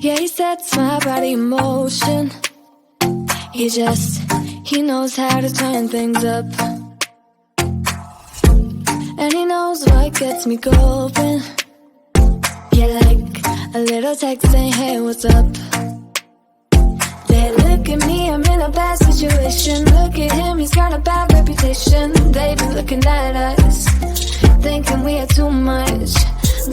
Yeah, he sets my body in motion. He knows how to turn things up. And he knows what gets me going. Yeah, like a little text saying, hey, what's up? They look at me, I'm in a bad situation. Look at him, he's got a bad reputation. They be looking at us, thinking we are too much.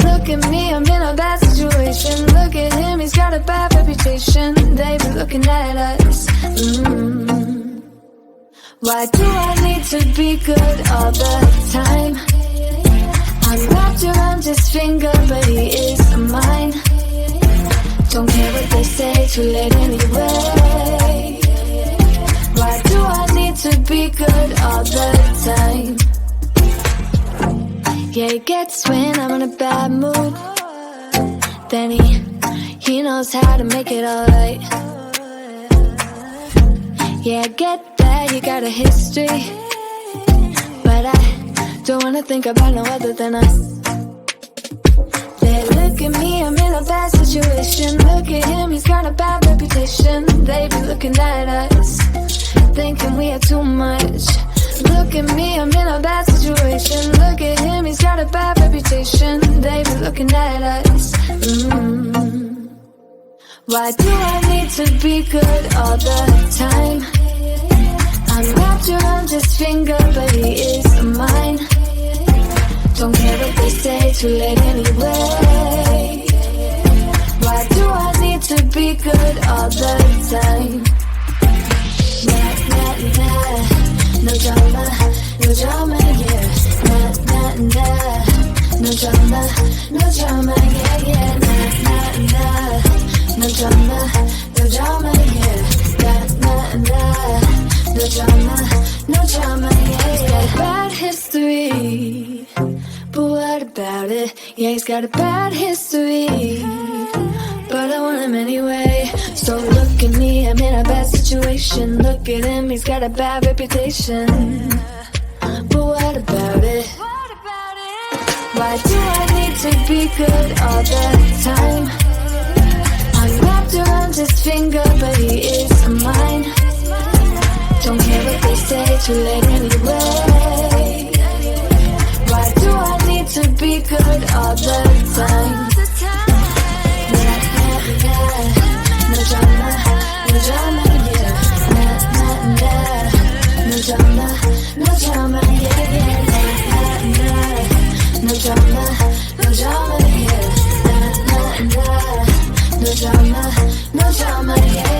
Look at me, I'm in a bad situation. Look at him, he's got a bad reputation. They be looking at us. Why do I need to be good all the time? I'm wrapped around his finger, but he is mine. Don't care what they say, too late anyway. Why do I need to be good all the time? Yeah, he gets when I'm in a bad mood. Then he knows how to make it alright. Yeah, I get that you got a history, but I don't wanna think about no other than us. They look at me, I'm in a bad situation. Look at him, he's got a bad reputation. They be looking at us, thinking we are too much. Look at me, I'm in a bad situation. Look at him, he's got a bad reputation. They be looking at us. Why do I need to be good all the time? I'm wrapped around his finger, but he is mine. Don't care what they say, too late anyway. Why do I need to be good all the time? Nah, nah, nah. No drama, no drama, yeah. Nah, nah, nah. No drama, no drama, yeah, yeah. Nah, nah, nah. No drama, no drama, yeah. Nah, nah, nah. No drama, no drama, yeah, yeah. Bad history, but what about it? Yeah, he's got a bad history, but I want him anyway. So look at me, I'm in a bad situation. Look at him, he's got a bad reputation, but what about it? Why do I need to be good all the time? I'm wrapped around his finger, but he is mine. Don't care what they say, too late anyway. Why do I need to be good all the time? Nah, nah, nah. No drama, no drama, yeah. Nah, nah, nah. No drama, no drama, yeah, yeah. Nah, nah, nah. No drama, no drama, yeah. Nah, nah, nah. No drama, no drama, yeah.